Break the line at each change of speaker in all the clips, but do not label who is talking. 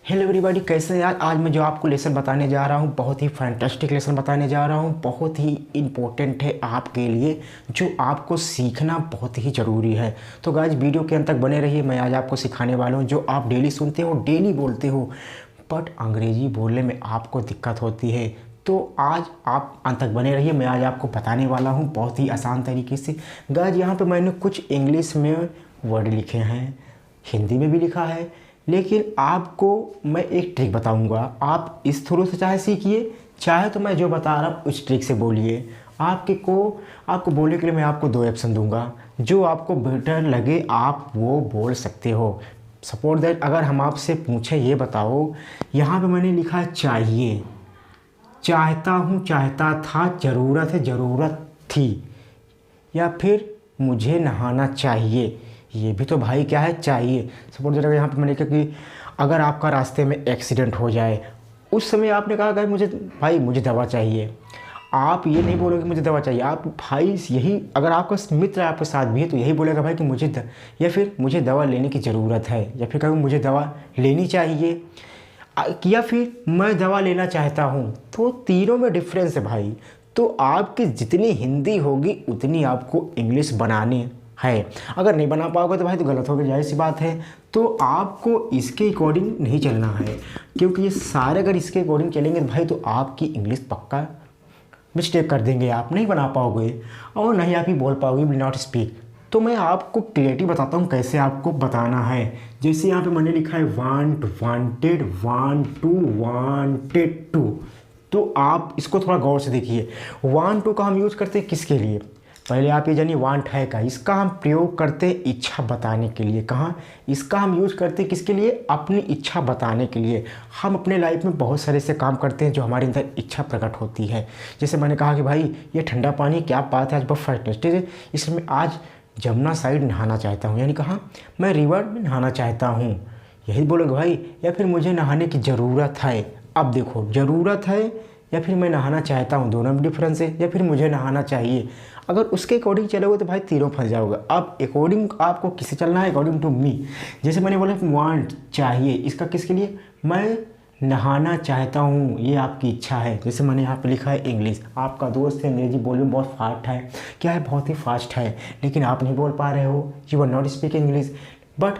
Hello everybody, कैसे हैं यार। आज मैं जो आपको लेसन बताने जा रहा हूँ बहुत ही फैंटास्टिक लेसन बताने जा रहा हूँ। बहुत ही इम्पोर्टेंट है आपके लिए, जो आपको सीखना बहुत ही ज़रूरी है। तो गाइस वीडियो के अंत तक बने रहिए। मैं आज आपको सिखाने वाला हूँ जो आप डेली सुनते हो, डेली बोलते हो, बट अंग्रेज़ी बोलने में आपको दिक्कत होती है। तो आज आप अंत तक बने रहिए। मैं आज आपको बताने वाला हूँ बहुत ही आसान तरीके से। गाइस यहाँ पे मैंने कुछ इंग्लिश में वर्ड लिखे हैं, हिंदी में भी लिखा है, लेकिन आपको मैं एक ट्रिक बताऊंगा। आप इस थ्रू से चाहे सीखिए, चाहे तो मैं जो बता रहा हूँ उस ट्रिक से बोलिए। आपको बोलने के लिए मैं आपको दो ऑप्शन दूंगा, जो आपको बेटर लगे आप वो बोल सकते हो। सपोज दैट अगर हम आपसे पूछें ये बताओ, यहाँ पे मैंने लिखा है चाहिए, चाहता हूँ, चाहता था, ज़रूरत है, ज़रूरत थी, या फिर मुझे नहाना चाहिए। ये भी तो भाई क्या है, चाहिए। सपोज जरा यहाँ पे मैंने कहा कि अगर आपका रास्ते में एक्सीडेंट हो जाए, उस समय आपने कहा कि मुझे दवा चाहिए। आप ये नहीं बोलोगे मुझे दवा चाहिए, आप भाई यही, अगर आपका मित्र आपके साथ भी है तो यही बोलेगा भाई कि या फिर मुझे दवा लेने की ज़रूरत है, या फिर कहोगे मुझे दवा लेनी चाहिए, या फिर मैं दवा लेना चाहता हूँ। तो तीनों में डिफरेंस है भाई। तो आपकी जितनी हिंदी होगी उतनी आपको इंग्लिश बनानी है। अगर नहीं बना पाओगे तो भाई तो गलत होगी, जाहिर सी बात है। तो आपको इसके अकॉर्डिंग नहीं चलना है, क्योंकि ये सारे अगर इसके अकॉर्डिंग चलेंगे तो भाई तो आपकी इंग्लिश पक्का मिस्टेक कर देंगे, आप नहीं बना पाओगे और नहीं आप ही बोल पाओगे, विल नॉट स्पीक। तो मैं आपको क्लियरिटी बताता हूँ कैसे आपको बताना है। जैसे यहाँ पे मैंने लिखा है want, wanted, want to, wanted to. तो आप इसको थोड़ा गौर से देखिए। वांट टू का हम यूज़ करते हैं किसके लिए, पहले आप ये जानिए वांट है का, इसका हम प्रयोग करते हैं इच्छा बताने के लिए। कहाँ इसका हम यूज करते हैं, किसके लिए, अपनी इच्छा बताने के लिए। हम अपने लाइफ में बहुत सारे ऐसे काम करते हैं जो हमारे अंदर इच्छा प्रकट होती है। जैसे मैंने कहा कि भाई ये ठंडा पानी क्या बात है, आज बहुत फैंटास्टिक है, इसमें आज जमुना साइड नहाना चाहता हूँ, यानी कहाँ मैं रिवर में नहाना चाहता हूँ, यही बोलोगे भाई। या फिर मुझे नहाने की ज़रूरत है। अब देखो, ज़रूरत है या फिर मैं नहाना चाहता हूँ, दोनों में डिफरेंस है। या फिर मुझे नहाना चाहिए, अगर उसके अकॉर्डिंग चलोगे तो भाई तीनों फंस जाओगे। अब अकॉर्डिंग आपको किसे चलना है, अकॉर्डिंग टू मी। जैसे मैंने बोला वांट चाहिए, इसका किसके लिए, मैं नहाना चाहता हूँ, ये आपकी इच्छा है। जैसे मैंने यहाँ पे लिखा है इंग्लिश, आपका दोस्त है अंग्रेजी बोलने में बहुत फास्ट है, क्या है, बहुत ही फास्ट है, लेकिन आप नहीं बोल पा रहे हो, you are not speak English. But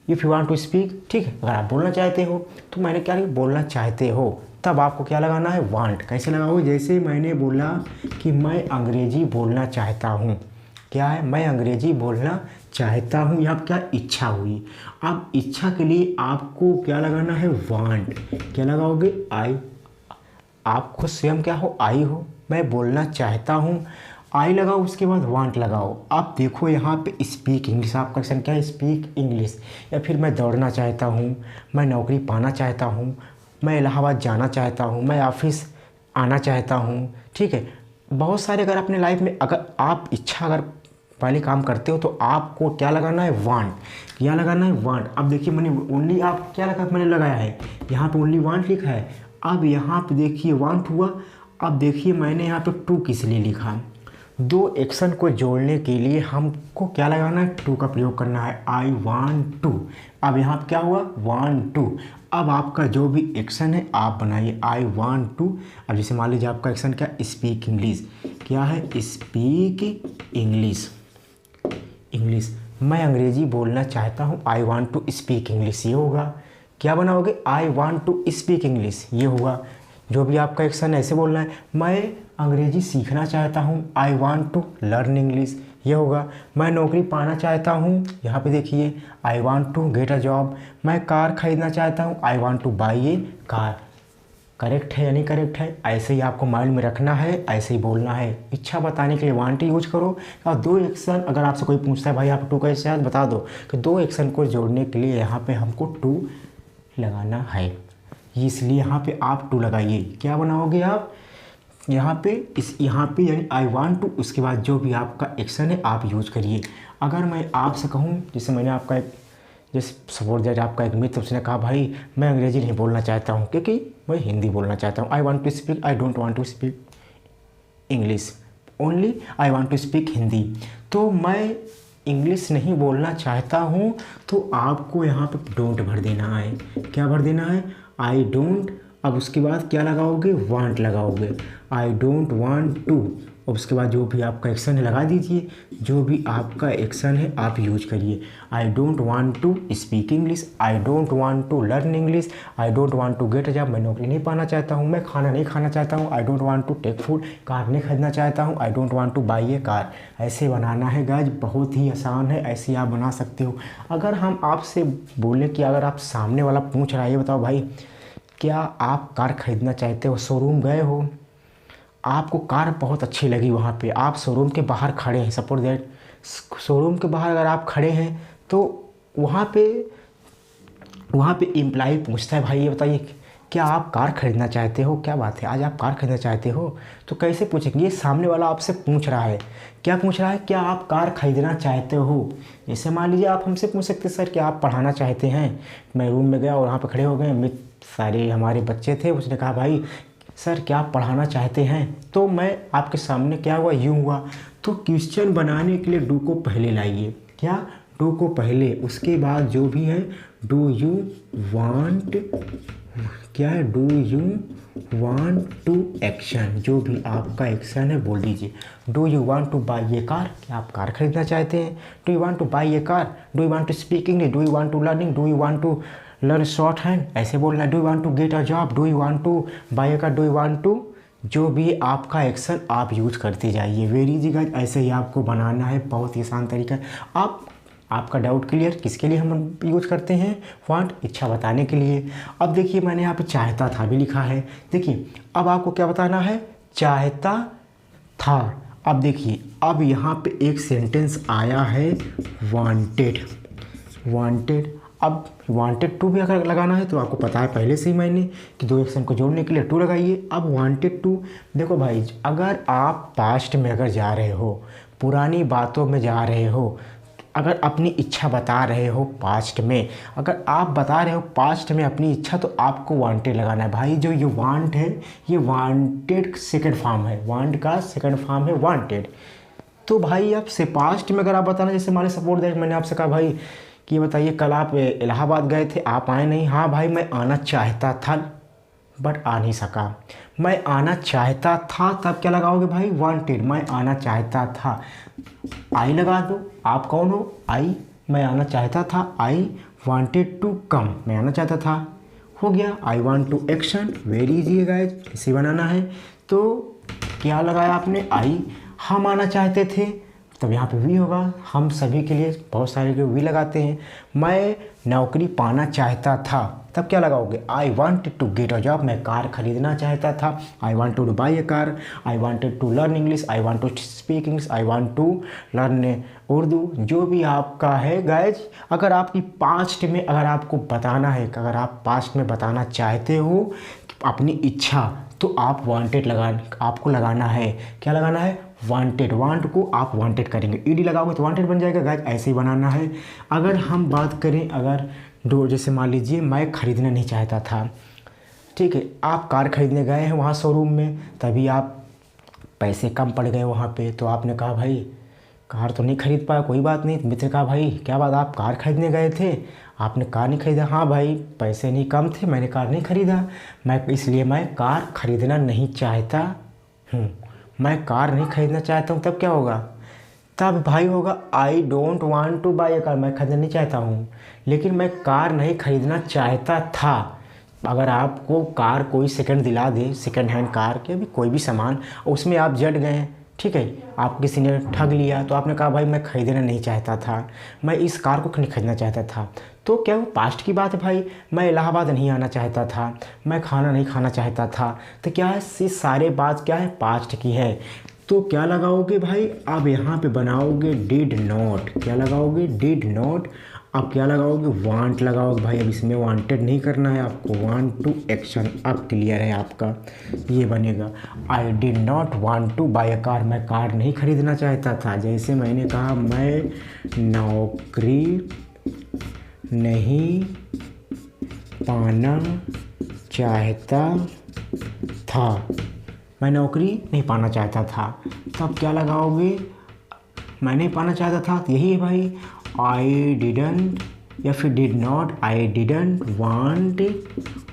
if you want to speak, ठीक है, अगर आप बोलना चाहते हो तो मैंने क्या बोलना चाहते हो, तब आपको क्या लगाना है, वांट। कैसे लगाओगे, जैसे मैंने बोला कि मैं अंग्रेजी बोलना चाहता हूँ, क्या है, मैं अंग्रेजी बोलना चाहता हूँ, यहाँ क्या इच्छा हुई। अब इच्छा के लिए आपको क्या लगाना है, वांट। क्या लगाओगे, आई। आप खुद स्वयं क्या हो, आई हो, मैं बोलना चाहता हूँ, आई लगाओ, उसके बाद वांट लगाओ। आप देखो यहाँ पे स्पीक इंग्लिश, आपका क्वेश्चन क्या है, स्पीक इंग्लिश। या फिर मैं दौड़ना चाहता हूँ, मैं नौकरी पाना चाहता हूँ, मैं इलाहाबाद जाना चाहता हूँ, मैं ऑफिस आना चाहता हूँ, ठीक है। बहुत सारे अगर अपने लाइफ में अगर आप इच्छा अगर पहले काम करते हो तो आपको क्या लगाना है, वांट। क्या लगाना है, वांट। अब देखिए मैंने ओनली, आप क्या लगा, मैंने लगाया है यहाँ पे ओनली वांट लिखा है। अब यहाँ पे देखिए वांट हुआ। अब देखिए मैंने यहाँ पे टू किस लिए लिखा, दो एक्शन को जोड़ने के लिए हमको क्या लगाना है, टू का प्रयोग करना है, आई वांट टू। अब यहाँ पे क्या हुआ, वांट टू। अब आपका जो भी एक्शन है आप बनाइए, आई वांट टू। अब जैसे मान लीजिए आपका एक्शन क्या, स्पीक इंग्लिश, क्या है, स्पीक इंग्लिश, इंग्लिश, मैं अंग्रेजी बोलना चाहता हूँ, I want to speak English, ये होगा। क्या बनाओगे, I want to speak English, ये हुआ। जो भी आपका एक्शन ऐसे बोलना है, मैं अंग्रेजी सीखना चाहता हूँ, I want to learn English, ये होगा। मैं नौकरी पाना चाहता हूँ, यहाँ पे देखिए, I want to get a job. मैं कार खरीदना चाहता हूँ, I want to buy a car. Correct है या नहीं करेक्ट है, ऐसे ही आपको माइंड में रखना है, ऐसे ही बोलना है। इच्छा बताने के लिए वांट यूज करो। और दो एक्शन, अगर आपसे कोई पूछता है भाई आप टू कैसे, याद बता दो कि दो एक्शन को जोड़ने के लिए यहाँ पे हमको टू लगाना है, इसलिए यहाँ पे आप टू लगाइए। क्या बनाओगे आप यहाँ पे, यहाँ पे यानी आई वांट टू, उसके बाद जो भी आपका एक्शन है आप यूज करिए। अगर मैं आपसे कहूँ, जैसे मैंने आपका एक, जैसे सपोज दैट आपका एक मित्र उसने कहा भाई मैं अंग्रेजी नहीं बोलना चाहता हूँ क्योंकि मैं हिंदी बोलना चाहता हूँ, I want to speak, I don't want to speak English, only I want to speak Hindi. तो मैं इंग्लिश नहीं बोलना चाहता हूँ, तो आपको यहाँ पे डोंट भर देना है। क्या भर देना है? I don't. अब उसके बाद क्या लगाओगे? वांट लगाओगे। I don't want to. और उसके बाद जो भी आपका एक्शन है लगा दीजिए, जो भी आपका एक्शन है आप यूज करिए। I don't want to speak English, I don't want to learn English, I don't want to get a job, मैं नौकरी नहीं पाना चाहता हूँ, मैं खाना नहीं खाना चाहता हूँ, I don't want to take food, car नहीं खरीदना चाहता हूँ, I don't want to buy a car. ऐसे बनाना है गाइज, बहुत ही आसान है, ऐसे आप बना सकते हो। अगर हम आपसे बोले कि अगर आप सामने वाला पूछ रहा है, ये बताओ भाई क्या आप कार खरीदना चाहते हो, शोरूम गए हो, आपको कार बहुत अच्छी लगी, वहाँ पे आप शोरूम के बाहर खड़े हैं, सपोज दैट शोरूम के बाहर अगर आप खड़े हैं तो वहाँ पे एम्प्लॉय पूछता है भाई ये बताइए क्या आप कार खरीदना चाहते हो, क्या बात है आज आप कार खरीदना चाहते हो। तो कैसे पूछेंगे? ये सामने वाला आपसे पूछ रहा है, क्या पूछ रहा है? क्या आप कार खरीदना चाहते हो। जैसे मान लीजिए आप हमसे पूछ सकते सर क्या आप पढ़ाना चाहते हैं। मैं रूम में गया और वहाँ पे खड़े हो गए, सारे हमारे बच्चे थे, उसने कहा भाई सर क्या आप पढ़ाना चाहते हैं, तो मैं आपके सामने क्या हुआ, यूँ हुआ। तो क्वेश्चन बनाने के लिए डू को पहले लाइए। क्या? डू को पहले, उसके बाद जो भी है डू यू वांट, क्या है? Do you want to action, जो भी आपका एक्शन है बोल दीजिए। Do you want to buy a car, क्या आप कार खरीदना चाहते हैं। Do you want to buy a car, do you want to speak English, do you want to learning, do you want to learn shorthand, ऐसे बोलना है। Do you want to get a job, do you want to buy a car, do you want to, जो भी आपका action आप use करते जाइए। Very easy guys, ऐसे ही आपको बनाना है, बहुत ही आसान तरीका है। आपका डाउट क्लियर, किसके लिए हम यूज करते हैं? वांट, इच्छा बताने के लिए। अब देखिए मैंने यहाँ पे चाहता था भी लिखा है, देखिए अब आपको क्या बताना है? चाहता था। अब देखिए अब यहाँ पे एक सेंटेंस आया है वांटेड, वांटेड। अब वांटेड टू भी अगर लगाना है तो आपको पता है पहले से ही मैंने कि दो एक्शन को जोड़ने के लिए टू लगाइए। अब वांटेड टू, देखो भाई अगर आप पास्ट में अगर जा रहे हो, पुरानी बातों में जा रहे हो, अगर अपनी इच्छा बता रहे हो पास्ट में, अगर आप बता रहे हो पास्ट में अपनी इच्छा, तो आपको वांटेड लगाना है भाई। जो ये वांट है ये वांटेड सेकंड फॉर्म है, वांट का सेकंड फॉर्म है वांटेड। तो भाई अब से पास्ट में अगर आप बताना, जैसे मान सपोर्ट दैट मैंने आपसे कहा भाई कि ये बताइए कल आप इलाहाबाद गए थे, आप आए नहीं। हाँ भाई मैं आना चाहता था बट आ नहीं सका। मैं आना चाहता था, तब क्या लगाओगे भाई? वांटेड। मैं आना चाहता था, आई लगा दो। आप कौन हो? आई। मैं आना चाहता था, आई वांटेड टू कम, मैं आना चाहता था, हो गया। I want to action, very easy है गाइस, इसे बनाना है। तो क्या लगाया आपने? आई। हम आना चाहते थे, तब यहाँ पे वी होगा। हम सभी के लिए, बहुत सारे के वी लगाते हैं। मैं नौकरी पाना चाहता था, तब क्या लगाओगे? I wanted to get a job, मैं कार खरीदना चाहता था। I wanted to buy a car, I wanted to learn English, I want to speak English, I want to learn Urdu. जो भी आपका है गाइज, अगर आपकी पास्ट में अगर आपको बताना है, अगर आप पास्ट में बताना चाहते हो अपनी इच्छा, तो आप वांटेड आपको लगाना है। क्या लगाना है? वांटेड। वांट को आप वांटेड करेंगे, ईडी लगाओगे तो वांटेड बन जाएगा गाइस, ऐसे ही बनाना है। अगर हम बात करें, अगर दो, जैसे मान लीजिए मैं खरीदना नहीं चाहता था, ठीक है, आप कार खरीदने गए हैं वहाँ शोरूम में, तभी आप पैसे कम पड़ गए वहाँ पे, तो आपने कहा भाई कार तो नहीं खरीद पाया, कोई बात नहीं। मित्र कहा भाई क्या बात, आप कार खरीदने गए थे, आपने कार नहीं खरीदा। हाँ भाई पैसे नहीं कम थे, मैंने कार नहीं खरीदा, इसलिए मैं कार खरीदना नहीं चाहता हूँ, मैं कार नहीं खरीदना चाहता हूँ। तब क्या होगा? तब भाई होगा आई don't want to buy a car, मैं खरीदना नहीं चाहता हूँ, लेकिन मैं कार नहीं खरीदना चाहता था। अगर आपको कार कोई सेकंड दिला दे, सेकंड हैंड कार के भी कोई भी सामान, उसमें आप जट गए, ठीक है, आप किसी ने ठग लिया, तो आपने कहा भाई मैं खरीदना नहीं चाहता था, मैं इस कार को नहीं खरीदना चाहता था, तो क्या वो पास्ट की बात है भाई। मैं इलाहाबाद नहीं आना चाहता था, मैं खाना नहीं खाना चाहता था, तो क्या है, ये सारे बात क्या है, पास्ट की है। तो क्या लगाओगे भाई? अब यहाँ पे बनाओगे डिड नॉट। क्या लगाओगे? Did not. अब क्या लगाओगे? वांट लगाओगे भाई। अब इसमें वांटेड नहीं करना है आपको, वांट टू एक्शन। अब क्लियर है आपका, ये बनेगा I did not want to by a car, मैं कार नहीं खरीदना चाहता था। जैसे मैंने कहा मैं नौकरी नहीं पाना चाहता था, मैं नौकरी नहीं पाना चाहता था। तब क्या लगाओगे? मैं नहीं पढ़ना चाहता था, तो यही है भाई, आई डिडंट या फिर did not, I didn't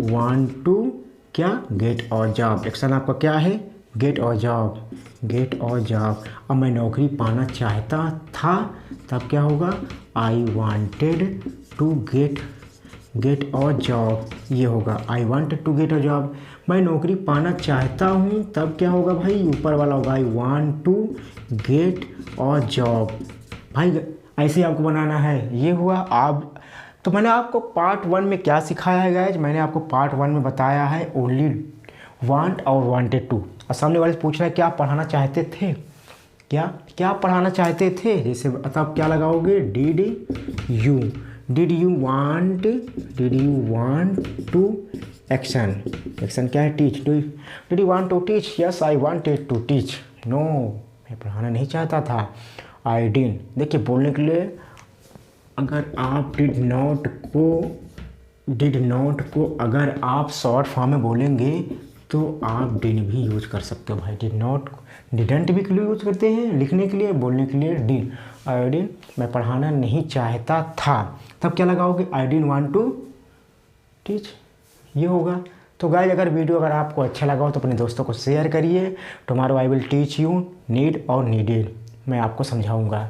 want to क्या, गेट और जॉब। एक्शन आपका क्या है, गेट और जॉब, गेट और जॉब। अब मैं नौकरी पाना चाहता था, तब क्या होगा, आई वांटेड टू गेट और जॉब, ये होगा I wanted to get a job. मैं नौकरी पाना चाहता हूँ, तब क्या होगा भाई, ऊपर वाला होगा आई वांट टू गेट और जॉब। भाई ऐसे आपको बनाना है, ये हुआ। आप तो मैंने आपको पार्ट 1 में क्या सिखाया है गाइज, मैंने आपको पार्ट 1 में बताया है ओनली वांट और वांटेड टू। और सामने वाले से पूछ रहा है क्या पढ़ाना चाहते थे, क्या पढ़ाना चाहते थे, जैसे तब क्या लगाओगे, did you want to action क्या है, teach. Did you want to teach, yes I wanted to teach. No, मैं पढ़ाना नहीं चाहता था, आई डिडंट। देखिए बोलने के लिए अगर आप डिड नॉट को अगर आप शॉर्ट फॉर्म में बोलेंगे तो आप डिड भी यूज कर सकते हो भाई। डिडंट भी यूज करते हैं लिखने के लिए, बोलने के लिए डिड। आई डिडंट, मैं पढ़ाना नहीं चाहता था, तब क्या लगाओगे, I didn't want to teach, ये होगा। तो गाइस अगर आपको अच्छा लगा हो तो अपने दोस्तों को शेयर करिए। Tomorrow I will teach you need और नीडेड, मैं आपको समझाऊंगा।